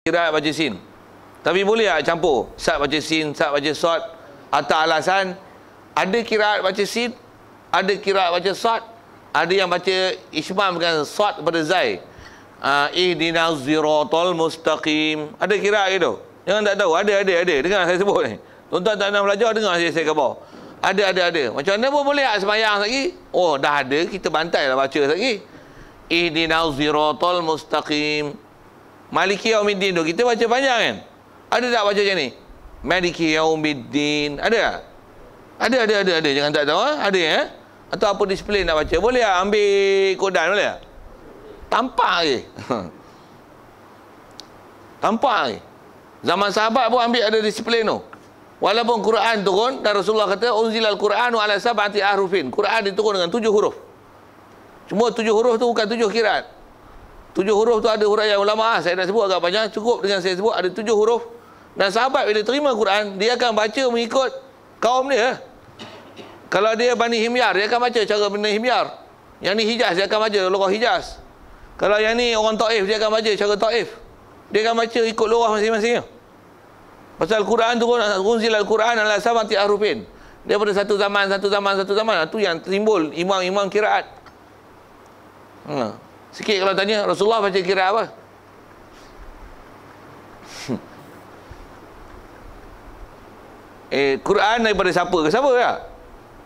kiraat baca sin. Tapi boleh tak campur? Sat baca sin, sat baca sod. Atas alasan ada kiraat baca sin, ada kiraat baca sod, ada yang baca ismam dengan sod pada zai. Ihdinas siratal mustaqim. Ada kiraat gitu. Jangan tak tahu. Ada. Dengar saya sebut ni. Tuan-tuan tak nak belajar, dengar saya khabar. Ada. Macam mana pun boleh tak sembahyang lagi? Oh, dah ada, kita bantai lah baca lagi. Ihdinas siratal mustaqim. Maliki yaumiddin tu kita baca panjang kan? Ada tak baca macam ni? Maliki yaumiddin. Ada tak? Ada. Jangan tak tahu. Ada ya? Atau apa disiplin nak baca? Boleh tak ambil kodan? Boleh tak? Tampak lagi. Tampak lagi. Zaman sahabat pun ambil ada disiplin tu. Walaupun Quran turun dan Rasulullah kata unzilal Quranu ala sab'ati ahrufin. Quran diturun dengan 7 huruf. Cuma 7 huruf tu bukan 7 kiraat. 7 huruf tu ada huraian ulama. Saya dah sebut agak panjang. Cukup dengan saya sebut ada 7 huruf. Dan sahabat bila terima Quran, dia akan baca mengikut kaum dia. Kalau dia Bani Himyar, dia akan baca cara Bani Himyar. Yang ni Hijaz, dia akan baca lorah Hijaz. Kalau yang ni orang Taif, dia akan baca cara Taif. Dia akan baca ikut lorah masing-masing. Pasal Quran tu unzil al-Quran ala sab'ati ahrufin. Daripada satu zaman. Itu yang timbul imam-imam kiraat. Sikit kalau tanya, Rasulullah baca kiraat apa? Quran daripada siapa ke siapa tak?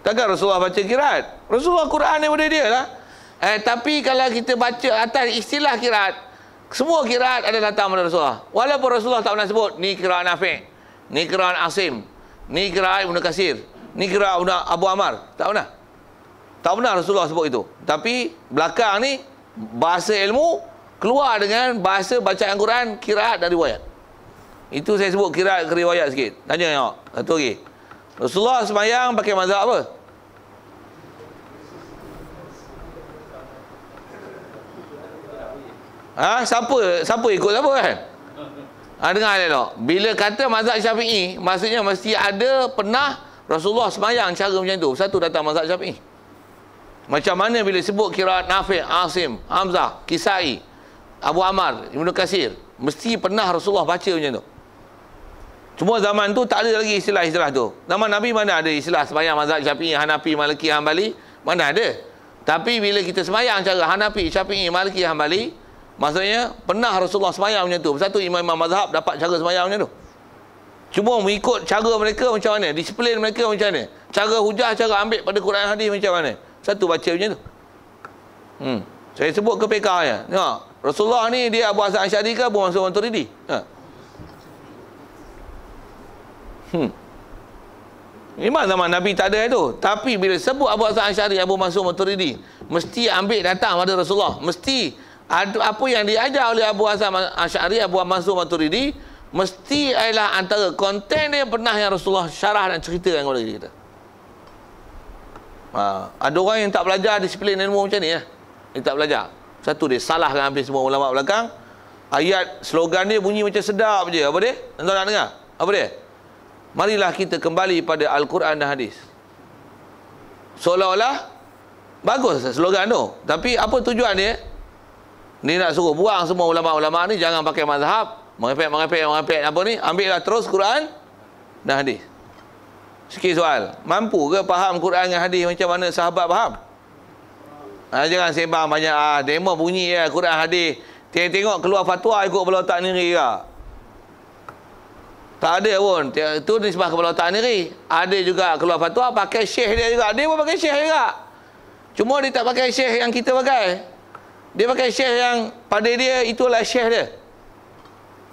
Takkan Rasulullah baca kiraat? Rasulullah Quran daripada dia lah. Tapi kalau kita baca atas istilah kiraat, semua kiraat ada datang pada Rasulullah. Walaupun Rasulullah tak pernah sebut, ni kiraat Nafi', ni kiraat Asim, ni kiraat Ibn Kasir, ni kiraat Abu Ammar. Tak pernah. Tak pernah Rasulullah sebut itu. Tapi belakang ni, bahasa ilmu keluar dengan bahasa bacaan Quran, kiraat dan riwayat. Itu saya sebut kiraat ke riwayat sikit. Tanya tengok. Satu lagi. Rasulullah sembahyang pakai mazhab apa? Siapa ikut siapa kan? Dengar elok. Bila kata mazhab Syafi'i, maksudnya mesti ada pernah Rasulullah sembahyang cara macam tu. Satu datang mazhab Syafi'i. Macam mana bila sebut kiraat Nafi', Asim, Hamzah, Kisai, Abu Ammar, Ibn Kasir, mesti pernah Rasulullah baca macam tu. Cuma zaman tu tak ada lagi istilah-istilah tu. Zaman Nabi mana ada istilah sembahyang mazhab Syafi'i, Hanafi, Maliki, Hanbali? Mana ada. Tapi bila kita sembahyang cara Hanafi, Syafi'i, Maliki, Hanbali, maksudnya pernah Rasulullah sembahyang macam tu. Satu imam-imam mazhab dapat cara sembahyang macam tu. Cuma mengikut cara mereka macam mana, disiplin mereka macam mana, cara hujah, cara ambil pada Quran hadis macam mana. Satu baca macam tu. Saya sebut ke PK ya. Tengok, Rasulullah ni dia Abu Hasan Asy'ari ke Abu Mansur Maturidi? Memang zaman Nabi tak ada itu. Tapi bila sebut Abu Hasan Asy'ari, Abu Mansur Maturidi, mesti ambil datang pada Rasulullah. Mesti apa yang diajar oleh Abu Hasan Asy'ari, Abu Mansur Maturidi, mesti adalah antara konten dia pernah yang Rasulullah syarah dan ceritakan kepada kita. Ada orang yang tak belajar disiplin ilmu macam ni ya. Dia tak belajar. Satu, dia salahkan hampir semua ulama belakang. Ayat slogan dia bunyi macam sedap je. Apa dia? Tuan-tuan nak dengar? Apa dia? Marilah kita kembali pada Al-Quran dan hadis. Seolah-olah bagus slogan tu. Tapi apa tujuan dia? Dia nak suruh buang semua ulama-ulama ni, jangan pakai mazhab, merepek apa ni, ambillah terus Quran dan hadis. Sikit soal, mampu ke faham Quran dan hadis macam mana sahabat faham? Jangan sembang banyak demo bunyi ya Quran hadis. Tengok keluar fatwa ikut kepala otak sendiri ke? Tak ada pun. Itu nisbah kepala otak sendiri. Ada juga keluar fatwa pakai syekh dia juga. Dia pun pakai syekh juga. Cuma dia tak pakai syekh yang kita pakai. Dia pakai syekh yang pada dia itulah syekh dia.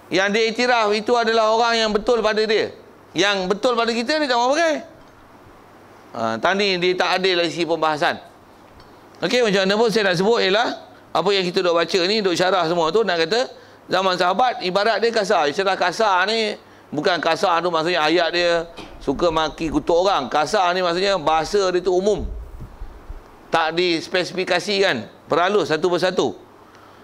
Yang dia iktiraf itu adalah orang yang betul pada dia. Yang betul pada kita dia tak mau pakai. Tadi dia tak adil dari sisi pembahasan. Okey, macam mana pun saya nak sebut ialah apa yang kita duk baca ni, duk syarah semua tu, nak kata zaman sahabat ibarat dia kasar. Istilah kasar ni bukan kasar tu maksudnya ayat dia suka maki kutuk orang. Kasar ni maksudnya bahasa dia tu umum. Tak dispesifikasikan, perhalus satu persatu.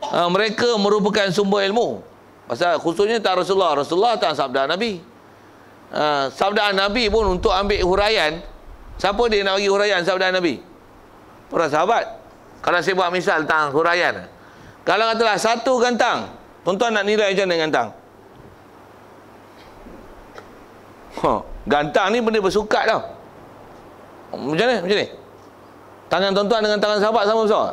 Mereka merupakan sumber ilmu. Pasal khususnya tak Rasulullah. Rasulullah tak sabda Nabi. Sabda Nabi pun untuk ambil huraian. Siapa dia nak bagi huraian sabda Nabi? Para sahabat. Kalau saya buat misal tentang huraian, kalau katalah satu gantang, tuan-tuan nak nilai macam mana gantang? Gantang ni benda bersukat tau. Macam ni? Macam ni? Tangan tuan-tuan dengan tangan sahabat sama besar?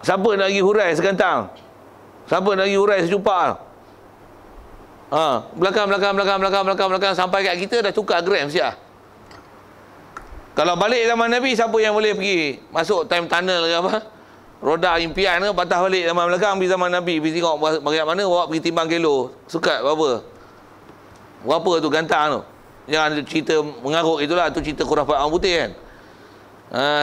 Siapa nak pergi hurai segantang? Siapa nak pergi hurai secupak? Belakang sampai kat kita dah tukar gram siap. Kalau balik zaman Nabi, siapa yang boleh pergi masuk time tunnel ke apa? Roda impian ke, patah balik zaman belakang pergi zaman Nabi, pergi tengok bagaimana mana, bawa pergi timbang kilo. Sukat berapa? Berapa tu gantang tu? Jangan cerita mengarut itulah, tu cerita khurafat orang putih kan.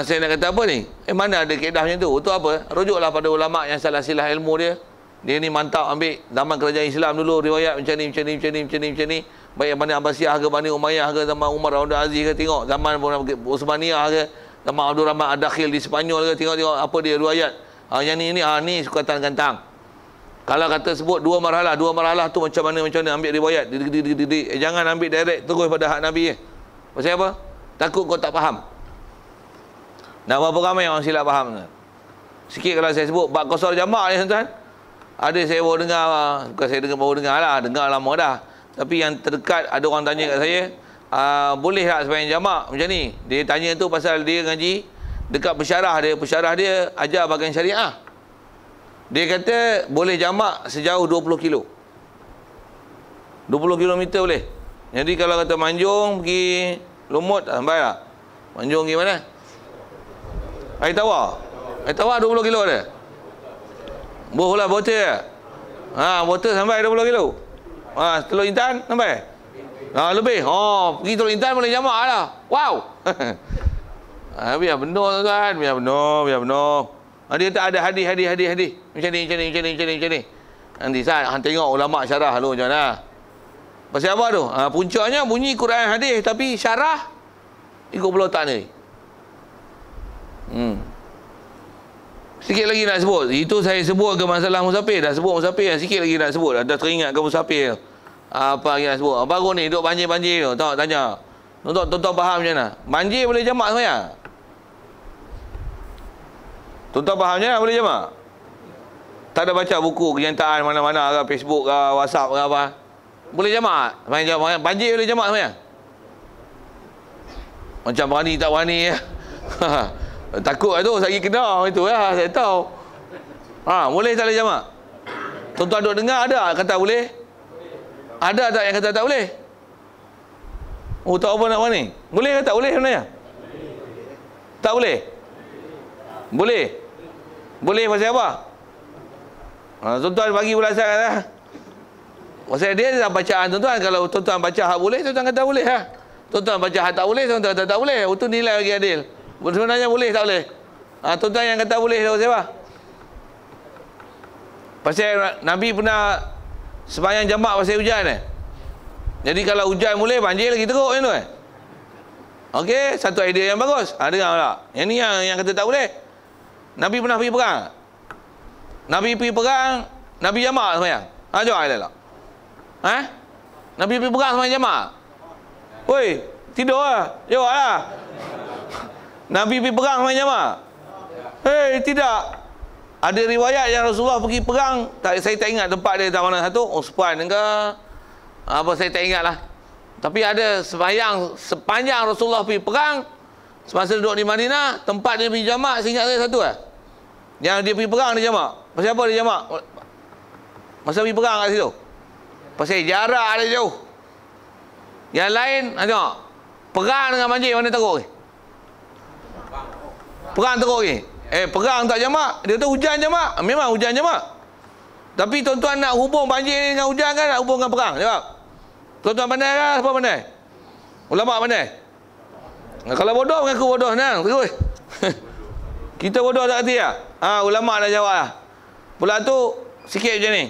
Saya nak kata apa ni? Mana ada kaedah macam tu? Itu apa? Rujuklah pada ulama' yang salah silah ilmu dia. Dia ni mantap ambil zaman kerajaan Islam dulu, riwayat macam ni. Baik mana Abbasiyah ke, Bani Umayyah ke, zaman Umar Abdul Aziz ke, tengok zaman Utsmaniyah ke, zaman Abdul Rahman Ad-Dakhil di Sepanyol ke, tengok apa dia riwayat. Yang ni sukatan gantang. Kalau kata sebut dua marhalah tu macam mana ambil riwayat. Jangan ambil direct terus pada hak Nabi. Pasal apa? Takut kau tak faham. Dah berapa ramai orang silap faham? Sikit kalau saya sebut bab qasar jamak ni tuan-tuan. Ada saya baru dengar, bukan saya baru dengar lama dah. Tapi yang terdekat ada orang tanya kat saya, boleh tak sembahyang jamak macam ni? Dia tanya tu pasal dia ngaji dekat pesyarah dia ajar bahagian syariah. Dia kata boleh jamak sejauh 20 kilo. 20 kilometer boleh. Jadi kalau kata Manjung pergi Lumut, sampai tak? Manjung pergi mana? Air Tawar 20 kilo ada. Bohlah botol. Botol sampai 20 kilo. Teluk Intan sampai. Lebih. Pergi Teluk Intan boleh jamak lah. Wow. Biar benar tuan, biar benar. Dia kata ada hadis. Macam ni. Nanti saya tengok ulama syarah dulu macam mana. Pasal apa tu? Puncaknya bunyi Quran hadis tapi syarah ikut belah tak ni. Sikit lagi nak sebut. Itu saya sebut ke masalah musafir. Dah sebut musafir. Sikit lagi nak sebut. Dah teringat ke musafir. Apa lagi nak sebut? Baru ni duduk banjir tu. Tanya. Tuan-tuan faham macam mana? Banjir boleh jamak semayang? Tuan-tuan faham macam mana boleh jamak? Tak ada baca buku kenyataan mana-mana ke, Facebook ke, WhatsApp ke apa? Boleh jamak? Banjir boleh jamak semayang? Macam berani tak berani ya. Takut lah tu, saya kena itu lah, saya tahu. Boleh tak boleh jamak? Tuan-tuan duk dengar ada kata boleh? Ada tak yang kata tak boleh? Tak apa nak berani? Boleh ke tak boleh sebenarnya? Tak boleh? Boleh? Boleh pasal apa? Tuan-tuan bagi ulasan lah. Pasal dia dah bacaan tuan-tuan. Kalau tuan-tuan baca hak boleh, tuan-tuan kata boleh lah. Tuan-tuan baca hak tak boleh, tuan-tuan kata tak boleh. Itu nilai bagi adil. Sebenarnya boleh tak boleh? Tuan-tuan yang kata boleh tahu siapa? Pasal Nabi pernah sembahyang jamak pasal hujan Jadi kalau hujan boleh, banjir lagi teruk kan tu Okey, satu idea yang bagus. Dengar tak? Yang ni yang kata tak boleh. Nabi pernah pergi perang. Nabi jamak sembahyang. Jawab lah. Nabi pergi perang sembahyang jamak. Oi, tidur lah. Jawab lah. Nabi pergi perang sembahyang jamak? Tidak. Ada riwayat yang Rasulullah pergi perang, saya tak ingat tempat dia tak mana satu, Uspan ke apa, saya tak ingat lah. Tapi ada sembahyang sepanjang Rasulullah pergi perang, semasa duduk di Madinah, tempat dia pergi jamak, saya ingat saya satu yang dia pergi perang dia jamak. Pasal apa dia jamak? Masa pergi perang kat situ. Pasal jarak dia jauh. Yang lain, tengok. Perang dengan banjir mana teruk? Perang teruk ni. Perang tak jamak. Dia kata hujan jamak. Memang hujan jamak. Tapi tuan-tuan nak hubung banjir ni dengan hujan kan? Nak hubung dengan perang? Jawab. Tuan-tuan pandai kan? Siapa pandai? Ulama pandai? Kalau bodoh mengaku bodoh. Senang. Terus. Kita bodoh tak hati tak? Ulama dah jawab lah. Pula tu sikit macam ni.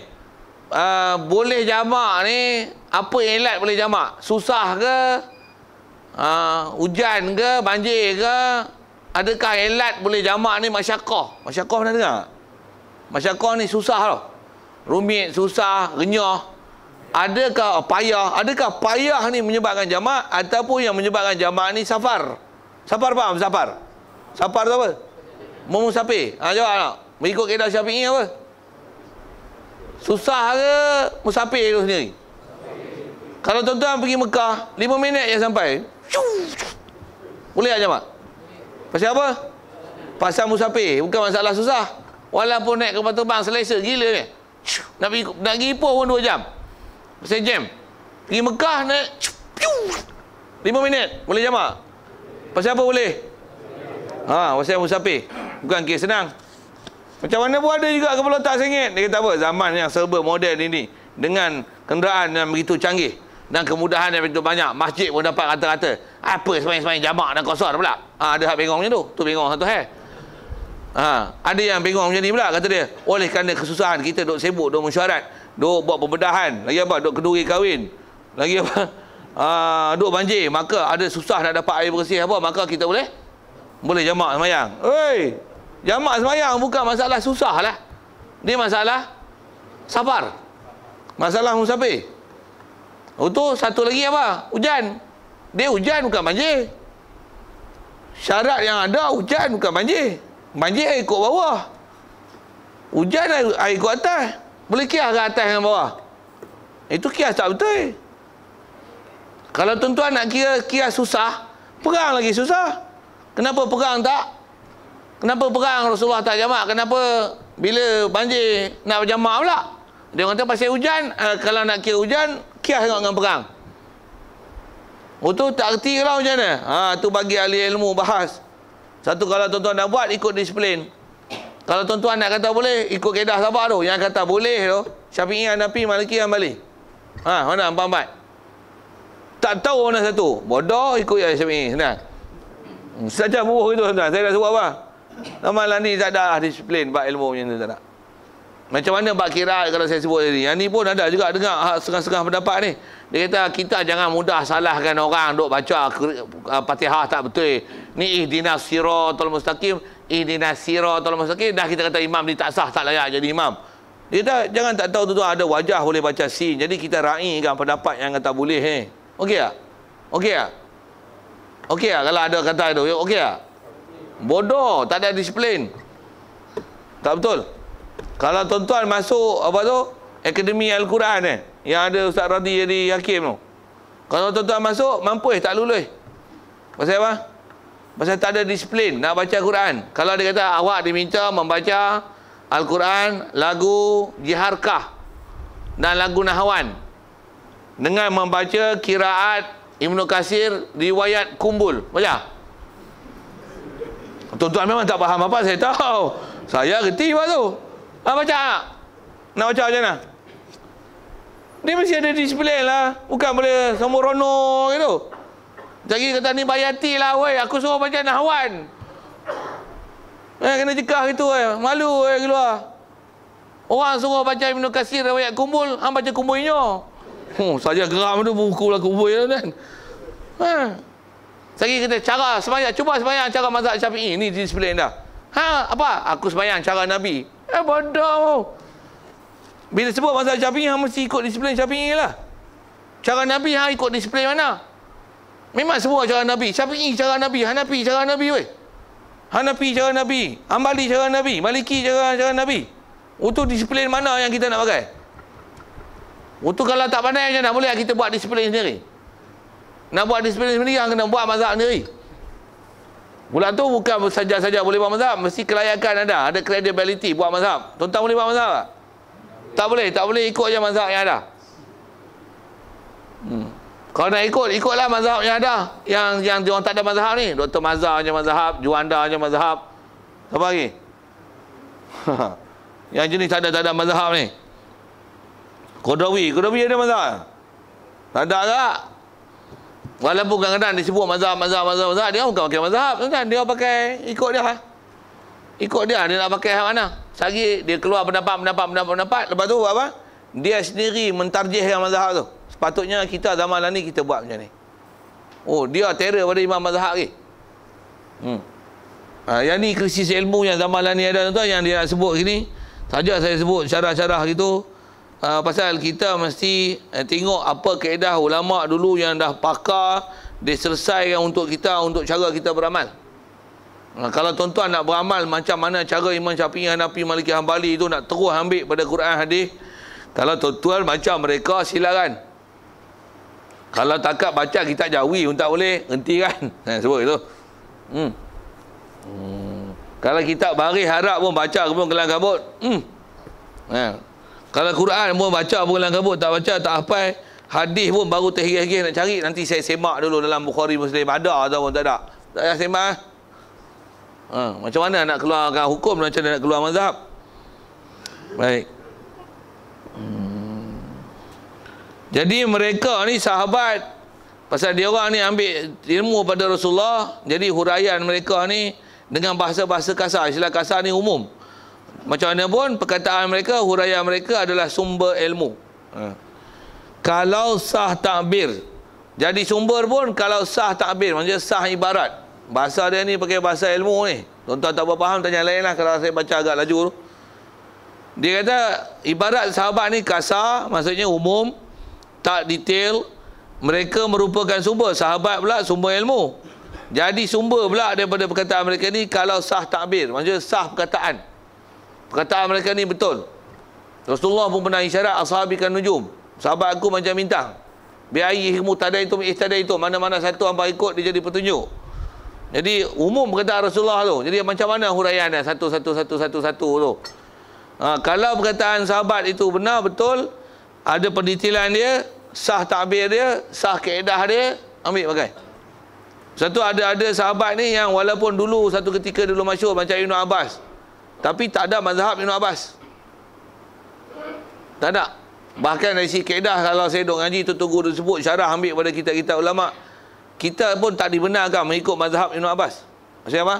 Boleh jamak ni, apa yang elat boleh jamak? Susah ke? Hujan ke? Banjir ke? Adakah elat boleh jamak ni masyaqqah? Masyaqqah pernah dengar? Masyaqqah ni susah tau. Rumit, susah, renyah. Adakah payah ni menyebabkan jamak, ataupun yang menyebabkan jamak ni safar? Safar faham? Safar tu apa? Memusafir. Jawab tak? Mengikut kaedah Syafi'i apa? Susah ke musafir tu sendiri? Kalau tuan-tuan pergi Mekah, 5 minit je sampai. Boleh tak jemaah? Pasal apa? Pasal musafir, bukan masalah susah. Walaupun naik kapal terbang selesa gila ni. Nak pergi Ipoh pun 2 jam. Pasal jam. Pergi Mekah naik 5 minit. Boleh jemaah? Pasal apa boleh? Pasal musafir. Bukan kes senang. Macam mana pun ada juga kepala otak sengit. Dia kata apa? Zaman yang serba moden ini, dengan kenderaan yang begitu canggih dan kemudahan yang begitu banyak, masjid pun dapat kata-kata, apa semayang-semayang jamak dan kosor pula. Ada hak bengong macam tu. Tu bengong satu hal. Ada yang bengong macam ni pula, kata dia. Oleh kerana kesusahan, kita duk sibuk, duk mesyuarat, duk buat pembedahan, lagi apa? Duk keduri kahwin. Lagi apa? Duk banjir, maka ada susah nak dapat air bersih apa, maka kita boleh jamak semayang. Jamak semayang bukan masalah susah lah. Dia masalah sabar. Masalah musafir. Itu satu lagi apa? Hujan. Dia hujan bukan banjir. Syarat yang ada hujan bukan banjir. Banjir air ikut bawah. Hujan air ikut atas. Boleh kias ke atas dengan bawah? Itu kias tak betul. Kalau tuan-tuan nak kira kias susah, perang lagi susah. Kenapa perang tak? Kenapa perang Rasulullah tak jamak? Kenapa bila banjir nak berjamak pula? Dia kata pasal hujan. Kalau nak kira hujan, kias tengok dengan perang. Tu tak erti kalau macam mana? Tu bagi ahli ilmu bahas. Satu, kalau tuan-tuan nak buat, ikut disiplin. Kalau tuan-tuan nak kata boleh, ikut kaedah sabar tu. Yang kata boleh tu, Syafi'i, Hanafi, Maliki, Hanbali. Mana empat-empat? Tak tahu mana satu. Bodoh ikut yang Syafi'i. Senang. Saja buruh itu tuan-tuan. Saya dah sebut apa? Malah ni tak ada disiplin bab ilmu macam tu, tak ada. Macam mana bab kiraat kalau saya sebut tadi. Yang ni pun ada juga dengar setengah-setengah pendapat ni. Dia kata kita jangan mudah salahkan orang duk baca Fatihah tak betul. Ni ihdinas siratal mustaqim, ihdinas siratal mustaqim. Dah kita kata imam ni tak sah, tak layak jadi imam. Dia kata jangan tak tahu tu ada wajah boleh baca sin. Jadi kita raikan pendapat yang kata boleh. Okey tak? Okey tak? Okey tak kalau ada kata itu? Okey tak? Bodoh, tak ada disiplin. Tak betul. Kalau tuan-tuan masuk apa tu? Akademi Al-Quran yang ada Ustaz Radhi jadi hakim tu. Kalau tuan-tuan masuk, mampus tak lulus. Pasal apa? Pasal tak ada disiplin nak baca Quran. Kalau dia kata awak diminta membaca Al-Quran, lagu Jiharkah dan lagu Nahwan dengan membaca kiraat Ibnu Katsir riwayat Kumbul. Baca. Tuan-tuan memang tak faham apa, saya tahu. Saya reti apa tu. Baca. Nak baca macam mana? Dia mesti ada disiplin lah. Bukan boleh sembrono gitu. Jadi kata ni bayati lah, weh. Aku suruh baca Nahwan. Kena cekah gitu, weh. Malu, weh, keluar. Orang suruh baca Ibnu Katsir riwayat Kumbul, hang baca Kumbulnya. Saja geram tu buku lah Kumbul kan. Lagi kita cara sembahyang, cuba sembahyang cara mazhab Syafi'i. Ni disiplin dah. Apa? Aku sembahyang cara Nabi. Bodoh. Bila sebut mazhab Syafi'i, hang mesti ikut disiplin Syafi'i lah. Cara Nabi, hang ikut disiplin mana? Memang semua cara Nabi. Syafi'i cara Nabi, Hanafi cara Nabi, weh. Hanafi cara Nabi, Hanbali cara Nabi, Maliki cara Nabi. Itu disiplin mana yang kita nak pakai? Itu kalau tak pandai macam mana boleh kita buat disiplin sendiri? Nak buat disiplin sendiri, yang kena buat mazhab sendiri. Bulan tu bukan saja-saja boleh buat mazhab, mesti kelayakan ada credibility buat mazhab. Tuan-tuan boleh buat mazhab tak? Tak boleh ikut je mazhab yang ada. Kalau nak ikutlah mazhab yang ada. Yang diorang tak ada mazhab ni. Dr. Mazhar je mazhab, Juanda je mazhab. Apa lagi? Yang jenis tak ada mazhab ni. Qadawi ada mazhab? Tak ada tak? Walaupun kadang-kadang disebut mazhab, dia bukan pakai mazhab, kan? Dia pakai ikut dia. Ikut dia nak pakai hak mana? Sagi dia keluar pendapat, lepas tu buat apa? Dia sendiri mentarjihkan mazhab tu. Sepatutnya kita zaman ni kita buat macam ni. Dia terror pada imam mazhab lagi. Yang ni krisis ilmu yang zaman ni ada tuan, yang dia nak sebut gini. Saja saya sebut syarah-syarah gitu. Pasal kita mesti tengok apa kaedah ulama dulu yang dah pakar, diselesaikan untuk kita, untuk cara kita beramal. Kalau tuan-tuan nak beramal macam mana cara Imam Syafi'i, Hanafi, Maliki, Hanbali itu nak terus ambil pada Quran hadis, Kalau tuan-tuan macam mereka, silakan. Kalau takat baca kitab Jawi pun tak boleh, hentikan. Sebut itu. Kalau kitab Baris Harap pun baca pun kelang kabut. Kalau Quran pun baca pun kelang kabut, tak baca tak hafal. Hadis pun baru terhigih-higih nak cari. Nanti saya semak dulu dalam Bukhari Muslim ada ataupun tak ada. Tak payah semak. Macam mana nak keluarkan hukum, macam mana nak keluar mazhab. Baik. Jadi mereka ni sahabat, pasal dia orang ni ambil ilmu pada Rasulullah, jadi huraian mereka ni dengan bahasa-bahasa kasar. Istilah kasar ni umum. Macam mana pun perkataan mereka, huraian mereka adalah sumber ilmu. Kalau sah takbir, jadi sumber pun kalau sah takbir, maksudnya sah ibarat. Bahasa dia ni pakai bahasa ilmu ni. Tuan-tuan tak faham, tanya lain lah kalau saya baca agak laju tu. Dia kata ibarat sahabat ni kasar, maksudnya umum, tak detail. Mereka merupakan sumber, sahabat pula sumber ilmu. Jadi sumber pula daripada perkataan mereka ni kalau sah takbir, maksudnya sah perkataan. Perkataan mereka ni betul. Rasulullah pun pernah isyarat ashabikan nujum, sahabat aku macam bintang. Bi'ayyihmu tadaitum ihtadaitum, mana-mana satu hangpa ikut dia jadi petunjuk. Jadi umum perkataan Rasulullah tu. Jadi macam mana huraian dia satu tu. Kalau perkataan sahabat itu benar betul, ada pendetailan dia, sah takbir dia, sah kaedah dia, ambil pakai. Satu ada sahabat ni yang walaupun dulu satu ketika dulu masyhur macam Ibn Abbas, tapi tak ada mazhab Ibn Abbas. Tak ada. Bahkan dari si kaedah, kalau saya duk ngaji tu tunggu disebut syarah ambil pada kitab-kitab ulama, kita pun tak dibenarkan mengikut mazhab Ibn Abbas. Pasal apa?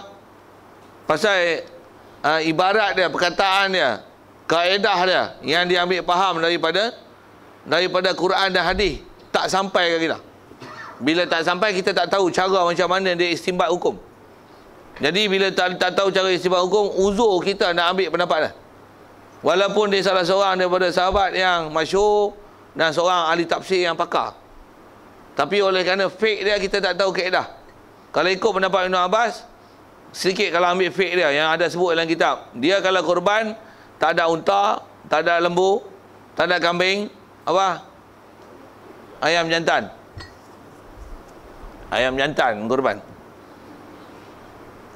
Pasal ibarat dia, perkataan dia, kaedah dia yang dia ambil faham daripada Quran dan hadis tak sampai ke kita. Bila tak sampai, kita tak tahu cara macam mana dia istinbat hukum. Jadi bila tak tahu cara istinbat hukum, uzur kita nak ambil pendapat dia. Walaupun dia salah seorang daripada sahabat yang masyhur dan seorang ahli tafsir yang pakar, tapi oleh kerana fake dia, kita tak tahu kaedah. Kalau ikut pendapat Ibn Abbas, sedikit kalau ambil fake dia yang ada sebut dalam kitab, dia kalau korban tak ada unta, tak ada lembu, tak ada kambing, apa? Ayam jantan. Ayam jantan korban.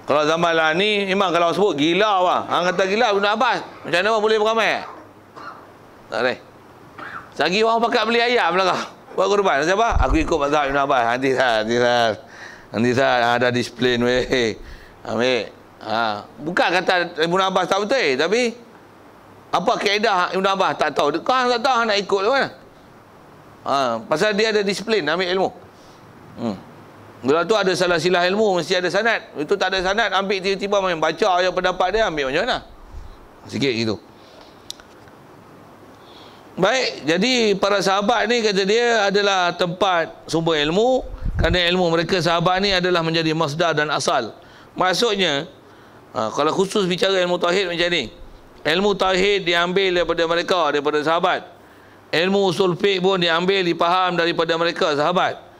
Kalau zaman lah ni, memang kalau sebut gila apa? Hang kata gila Ibn Abbas, macam mana boleh beramai? Tak boleh. Sagi orang pakat beli ayam lah kau. Buat korban. Siapa? Aku ikut mazhab Ibn Abbas. Nanti saya ada disiplin weh. Ambil. Bukan kata Ibn Abbas tak betul, tapi apa kaedah Ibn Abbas tak tahu. Kau tak tahu nak ikut mana? Pasal dia ada disiplin ambil ilmu. Bila tu ada salah silah ilmu, mesti ada sanad. Itu tak ada sanad, ambil tiba-tiba main baca je pendapat dia, ambil macam mana? Sikit gitu. Baik, jadi para sahabat ni kata dia adalah tempat sumber ilmu, kerana ilmu mereka sahabat ni adalah menjadi masdar dan asal. Maksudnya, kalau khusus bicara ilmu tauhid macam ni, ilmu tauhid diambil daripada mereka, daripada sahabat. Ilmu usul fiqh pun diambil, dipaham daripada mereka sahabat.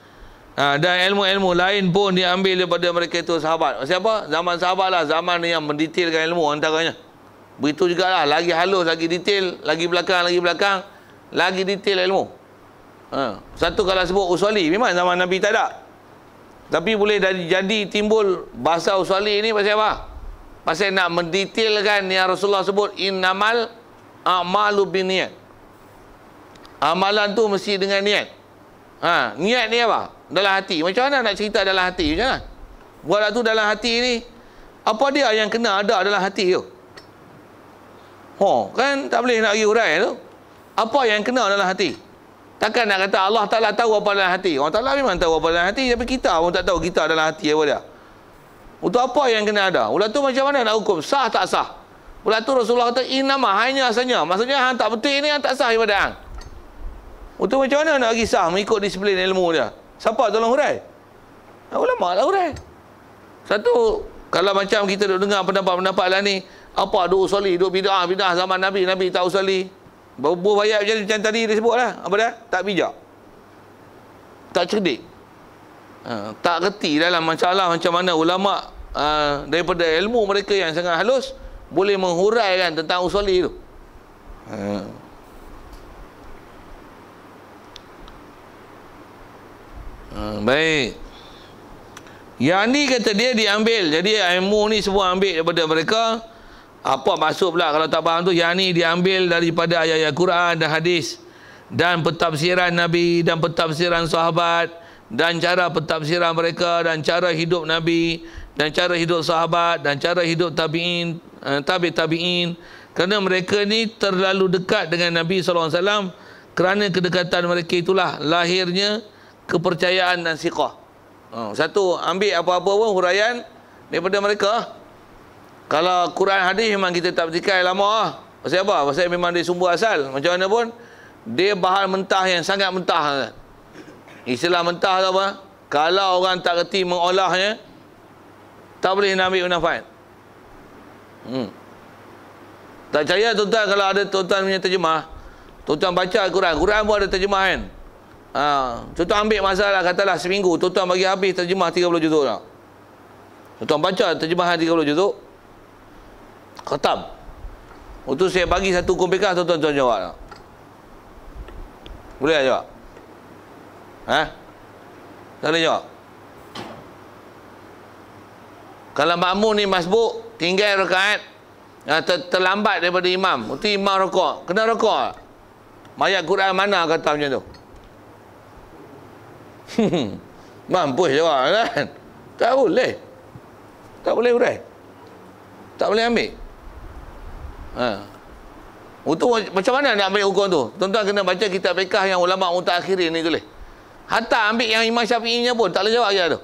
Dan ilmu-ilmu lain pun diambil daripada mereka itu sahabat. Siapa? Zaman sahabat lah, zaman yang mendetailkan ilmu antaranya. Begitu jugalah, lagi halus, lagi detail, lagi belakang, lagi detail ilmu. Satu kalau sebut usuli, memang zaman Nabi tak ada. Tapi boleh jadi timbul bahasa usuli ni pasal apa? Pasal nak mendetailkan yang Rasulullah sebut, innamal a'malu binniyat. Amalan tu mesti dengan niat. Niat ni apa? Dalam hati. Macam mana nak cerita dalam hati? Macam mana? Buat tu dalam hati ni, apa dia yang kena ada dalam hati tu? Kan tak boleh nak pergi hurai tu. Apa yang kena dalam hati? Takkan nak kata Allah Ta'ala tahu apa dalam hati. Allah Ta'ala memang tahu apa dalam hati, tapi kita pun tak tahu kita dalam hati apa dia. Untuk apa yang kena ada? Ulah tu macam mana nak hukum? Sah tak sah? Ulah tu Rasulullah kata innama, hanya sahaja. Maksudnya hang tak betul ini, hang tak sah ibadah hang. Untuk macam mana nak bagi sah mengikut disiplin ilmu dia? Siapa tolong hurai? Ulama lah hurai. Satu, kalau macam kita duk dengar pendapat-pendapat lah ni, apa duk usuli, duk bid'ah zaman Nabi tak usuli. Berbuah bayat macam tadi dia sebut lah. Apa dia? Tak bijak, tak cerdik, tak reti dalam masalah macam mana ulama daripada ilmu mereka yang sangat halus boleh menghuraikan tentang usuli tu. Baik. Yang ni kata dia diambil. Jadi ilmu ni semua ambil daripada mereka. Apa maksud pula kalau tak faham tu? Yang ni diambil daripada ayat-ayat Quran dan hadis, dan pentafsiran Nabi, dan pentafsiran sahabat, dan cara pentafsiran mereka, dan cara hidup Nabi, dan cara hidup sahabat, dan cara hidup tabi'in, tabi'in. Kerana mereka ni terlalu dekat dengan Nabi SAW. Kerana kedekatan mereka itulah lahirnya kepercayaan dan siqah. Satu, ambil apa-apa pun huraian daripada mereka. Kalau Quran hadis memang kita tak pertikai lama lah. Pasal apa? Pasal memang dia sumber asal. Macam mana pun, dia bahan mentah yang sangat mentah. Istilah mentah tu apa? Kalau orang tak reti mengolahnya, tak boleh nak ambil manfaat. Tak percaya tuan-tuan kalau ada tuan-tuan punya terjemah, tuan-tuan baca Al-Quran. Quran pun ada terjemah kan? Tuan-tuan ambil masalah, katalah seminggu, tuan-tuan bagi habis terjemah 30 juzuk lah. Tuan-tuan baca terjemahan 30 juzuk, khatam. Untuk saya bagi satu hukum fikah, tuan-tuan jawab tak? Boleh tak jawab? Tak boleh jawab? Kalau makmum ni masbuk, tinggal rakaat, terlambat daripada imam, untuk imam rokok, kena rokok. Ayat Quran mana kata macam tu? Mampus jawab kan? Tak boleh. Tak boleh hurai. Tak boleh ambil. Untuk macam mana nak ambil hukum tu? Tuan-tuan kena baca kitab fiqh yang ulama mutaakhirin ni tulis. Hatta ambil yang Imam Syafi'inya pun tak boleh jawab ayat tu.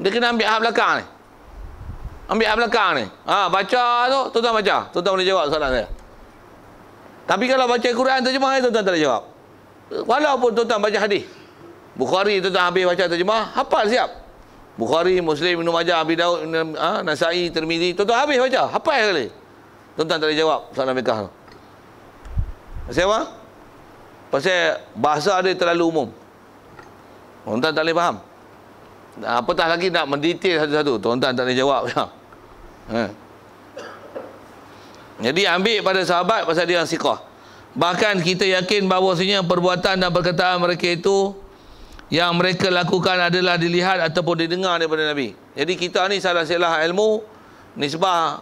Dia kena ambil hak belakang ni. Ambil hak belakang ni. Baca tu, tuan-tuan baca. Tuan-tuan boleh jawab soalan saya. Tapi kalau baca Quran terjemah, tuan-tuan tak boleh jawab. Walaupun tuan-tuan baca hadis. Bukhari tuan-tuan habis baca terjemah, hafal siap. Bukhari, Muslim, Ibnu Majah, Abi Daud, Nasai, Tirmizi, tuan-tuan habis baca, hafal sekali. Tuan-tuan tak boleh jawab soalan fiqh tu. Pasal apa? Pasal bahasa dia terlalu umum. Tuan-tuan tak boleh faham. Apatah lagi nak mendetail satu-satu, tuan-tuan tak boleh jawab. Jadi ambil pada sahabat pasal dia yang siqah. Bahkan kita yakin bahawasanya perbuatan dan perkataan mereka itu yang mereka lakukan adalah dilihat ataupun didengar daripada Nabi. Jadi kita ni salah silah ilmu nisbah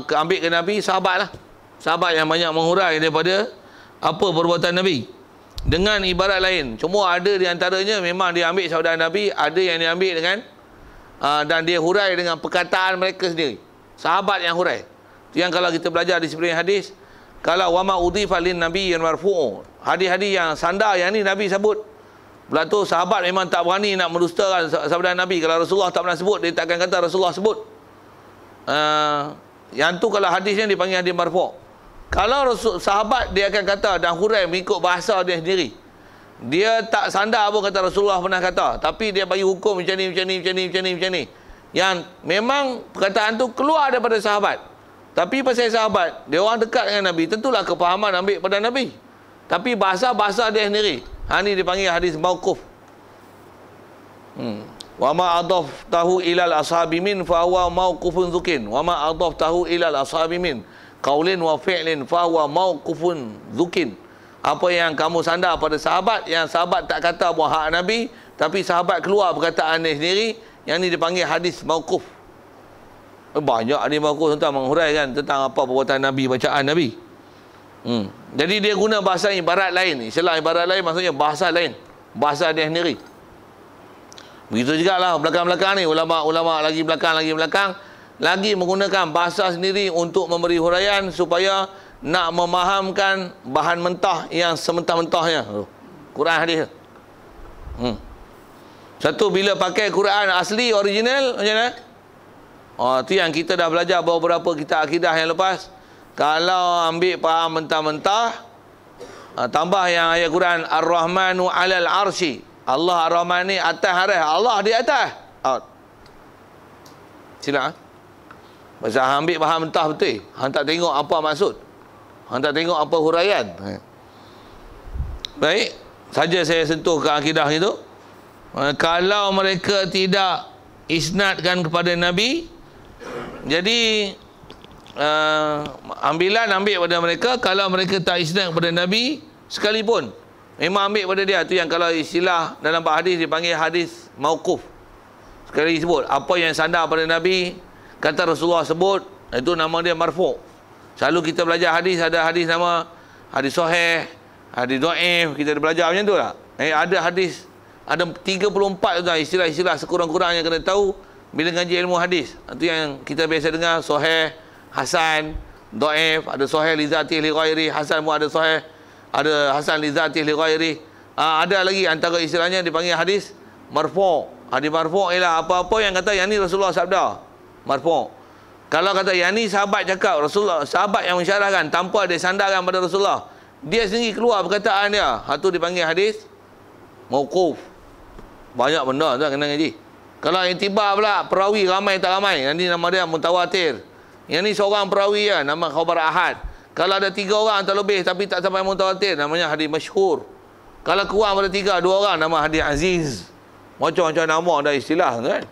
ambil ke Nabi, sahabat lah. Sahabat yang banyak menghurai daripada apa perbuatan Nabi. Dengan ibarat lain, cuma ada di antaranya memang dia ambil saudara Nabi, ada yang dia ambil dengan dan dia hurai dengan perkataan mereka sendiri. Sahabat yang hurai. Yang kalau kita belajar disiplin hadis, kalau wama udhifa lin nabiyyin marfu'u, hadis-hadis yang sandar yang ni Nabi sebut. Pula tu sahabat memang tak berani nak mendustakan sabda Nabi. Kalau Rasulullah tak pernah sebut, dia takkan kata Rasulullah sebut. Yang tu kalau hadisnya dipanggil hadis marfu'. Kalau sahabat dia akan kata dan hurai mengikut bahasa dia sendiri. Dia tak sandar pun kata Rasulullah pernah kata, tapi dia bagi hukum macam ni, macam ni, macam ni, macam ni, macam ni. Yang memang perkataan tu keluar daripada sahabat. Tapi pasal sahabat, dia orang dekat dengan Nabi, tentulah kepahaman ambil pada Nabi. Tapi bahasa-bahasa dia sendiri. Ini dipanggil hadis mauquf. Wa ma adaftahu ilal ashabi min fa huwa mauqufun dzukin. Wa ma adaftahu ilal ashabi min qaulin wa fi'lin fa huwa mauqufun dzukin. Apa yang kamu sandar pada sahabat, yang sahabat tak kata pun hak Nabi, tapi sahabat keluar perkataan dia sendiri, yang ni dipanggil hadis mauquf. Banyak hadis mauquf tentang menghuraikan tentang apa perbuatan Nabi, bacaan Nabi. Jadi dia guna bahasa ibarat lain. Istilah ibarat lain maksudnya bahasa lain, bahasa dia sendiri. Begitu juga lah belakang-belakang ni, ulama-ulama lagi belakang lagi menggunakan bahasa sendiri untuk memberi huraian supaya nak memahamkan bahan mentah yang sementah-mentahnya. Quran hadis. Satu, bila pakai Quran asli original macam mana? Tu yang kita dah belajar beberapa kitab akidah yang lepas. Kalau ambil faham mentah-mentah, tambah yang ayat Quran Ar-Rahmanu 'alal 'arsy. Allah Ar-Rahman ni atas aras, Allah di atas. Sila. Pasal ambil faham mentah betul. Hang tak tengok apa maksud. Hang tak tengok apa huraian. Baik, saja saya sentuh ke akidah itu. Kalau mereka tidak isnadkan kepada Nabi, jadi ambil pada mereka. Kalau mereka tak isnad kepada Nabi sekalipun, Memang ambil pada dia. Tu yang kalau istilah dalam bab hadis dipanggil hadis mauquf. Sekali sebut, apa yang sandar pada Nabi, kata Rasulullah sebut, itu nama dia marfu'. Selalu kita belajar hadis, ada hadis nama hadis sahih, hadis dhaif, kita belajar macam tu tak? Ada hadis, ada 34 tu istilah-istilah sekurang-kurangnya kena tahu bila ngaji ilmu hadis. Itu yang kita biasa dengar, sahih, hasan, dhaif, ada sahih li zatihi li ghairi, hasan pun ada sahih, ada hasan li zatihi li ghairi. Ada lagi antara istilahnya dipanggil hadis marfu'. Hadis marfu' ialah apa-apa yang kata yang ni Rasulullah sabda. Marfu'. Kalau kata yang ni sahabat cakap, Rasulullah, sahabat yang mensyarahkan tanpa ada sandaran pada Rasulullah, dia sendiri keluar perkataan dia, itu dipanggil hadis mauquf. Banyak benda tu kena ngaji. Kalau yang tiba pula perawi ramai tak ramai, yang ni nama dia mutawatir. Yang ni seorang perawi ya, nama khabar ahad. Kalau ada 3 orang atau lebih tapi tak sampai mutawatir, namanya hadis masyhur. Kalau kurang pada 3, 2 orang, nama hadis aziz. Macam-macam nama ada istilah kan.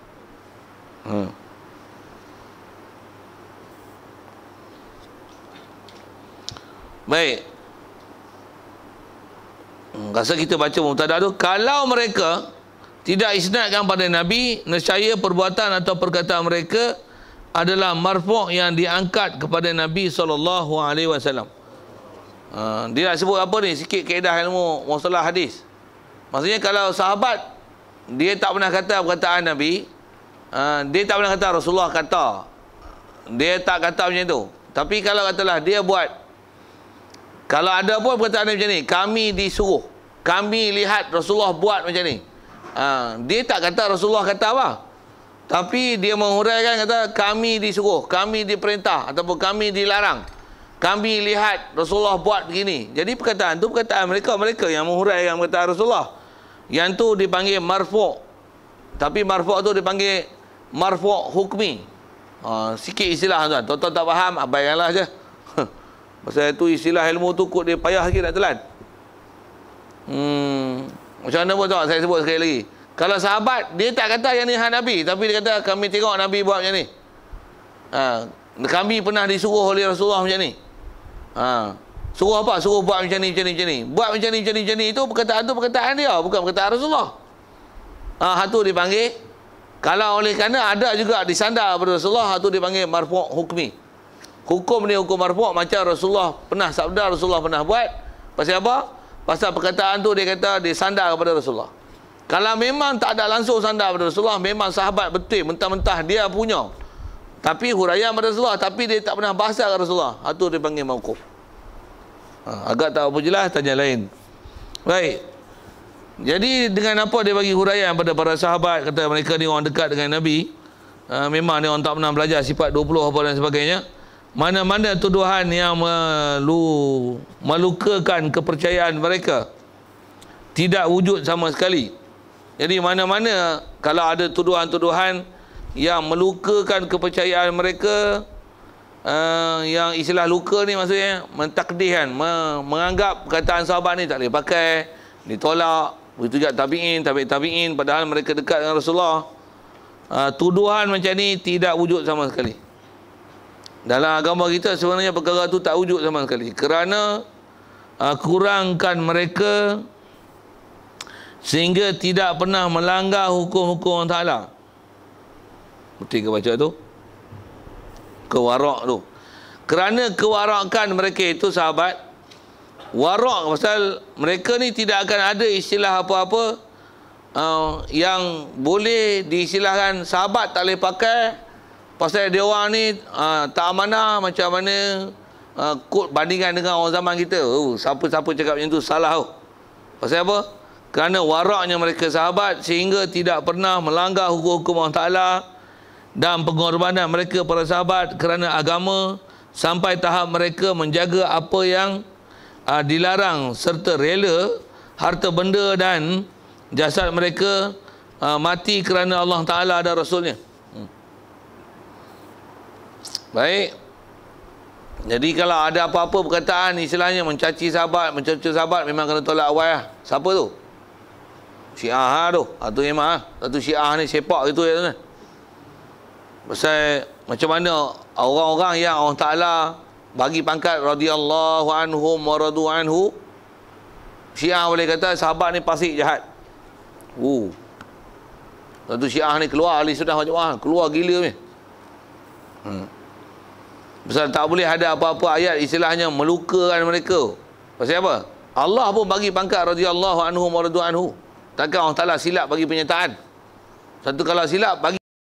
Baik. Rasa kita baca mubtada tu, kalau mereka tidak isnadkan pada Nabi, nescaya perbuatan atau perkataan mereka adalah marfu' yang diangkat kepada Nabi SAW. Dia nak sebut apa ni? Sikit kaedah ilmu mustalah hadis. Maksudnya kalau sahabat dia tak pernah kata perkataan Nabi, dia tak pernah kata Rasulullah kata, dia tak kata macam tu. Tapi kalau katalah dia buat, kalau ada pun perkataan macam ni, kami disuruh, kami lihat Rasulullah buat macam ni, dia tak kata Rasulullah kata apa, tapi dia menghuraikan kata kami disuruh, kami diperintah, ataupun kami dilarang, kami lihat Rasulullah buat begini. Jadi perkataan tu perkataan mereka yang menghuraikan perkataan Rasulullah. Yang tu dipanggil marfu'. Tapi marfu' tu dipanggil marfu' hukmi. Sikit istilah tuan. Tuan-tuan tak faham, abaikanlah je. Pasal itu istilah ilmu tu kot dia payah sikit nak telan. Macam mana pun tak, saya sebut sekali lagi. Kalau sahabat, dia tak kata yang ni hak Nabi, tapi dia kata kami tengok Nabi buat macam ni. Kami pernah disuruh oleh Rasulullah macam ni. Suruh apa? Suruh buat macam ni, macam ni, macam ni. Buat macam ni, macam ni, macam ni. Itu perkataan dia, bukan perkataan Rasulullah. Itu dipanggil, kalau oleh kerana ada juga disandar pada Rasulullah, itu dipanggil marfu' hukmi. Hukum ni hukum marfu' macam Rasulullah pernah sabda, Rasulullah pernah buat. Pasal apa? Pasal perkataan tu dia kata disandar kepada Rasulullah. Kalau memang tak ada langsung sandar pada Rasulullah, memang sahabat betul, mentah-mentah dia punya, tapi huraian pada Rasulullah, tapi dia tak pernah bahasa ke Rasulullah, itu dipanggil mauquf. Agak tak apa jelas, tanya lain. Baik. Jadi dengan apa dia bagi huraian pada para sahabat, kata mereka ni orang dekat dengan Nabi, memang ni orang tak pernah belajar sifat 20 apa dan sebagainya. Mana-mana tuduhan yang melukakan kepercayaan mereka tidak wujud sama sekali. Jadi mana-mana kalau ada tuduhan-tuduhan yang melukakan kepercayaan mereka, yang istilah luka ni maksudnya mentakdihkan, menganggap perkataan sahabat ni tak boleh pakai, ditolak. Begitu juga tabi'in, padahal mereka dekat dengan Rasulullah. Tuduhan macam ni tidak wujud sama sekali. Dalam agama kita sebenarnya perkara tu tak wujud sama sekali, kerana kurangkan mereka sehingga tidak pernah melanggar hukum-hukum Allah Ta'ala. Betul ke baca tu? Kewarak tu. Kerana kewarakan mereka itu sahabat, warak pasal mereka ni tidak akan ada istilah apa-apa yang boleh diistilahkan sahabat tak boleh pakai, pasal dia orang ni tak amanah macam mana kod bandingan dengan orang zaman kita. Siapa-siapa cakap macam tu salah tu. Pasal apa? Kerana waraknya mereka sahabat sehingga tidak pernah melanggar hukum-hukum Allah Ta'ala, dan pengorbanan mereka para sahabat kerana agama sampai tahap mereka menjaga apa yang dilarang, serta rela harta benda dan jasad mereka mati kerana Allah Ta'ala dan Rasulnya. Baik. Jadi kalau ada apa-apa perkataan istilahnya mencaci sahabat, mencerca sahabat, memang kena tolak awal lah. Siapa tu? Syiah tu. Atau memang satu Syiah ni sepak gitu ya tuan. Pasal macam mana orang-orang yang Allah Ta'ala bagi pangkat radhiyallahu anhum wa radu anhu, Syiah boleh kata sahabat ni fasik jahat. Satu Syiah ni keluar ahli sunnah wal jamaah, keluar gila ni. Pasal tak boleh ada apa-apa ayat istilahnya melukakan mereka. Pasal apa? Allah pun bagi pangkat radhiyallahu anhu wa radu anhu. Takkan Allah Taala silap bagi pernyataan. Satu kalau silap bagi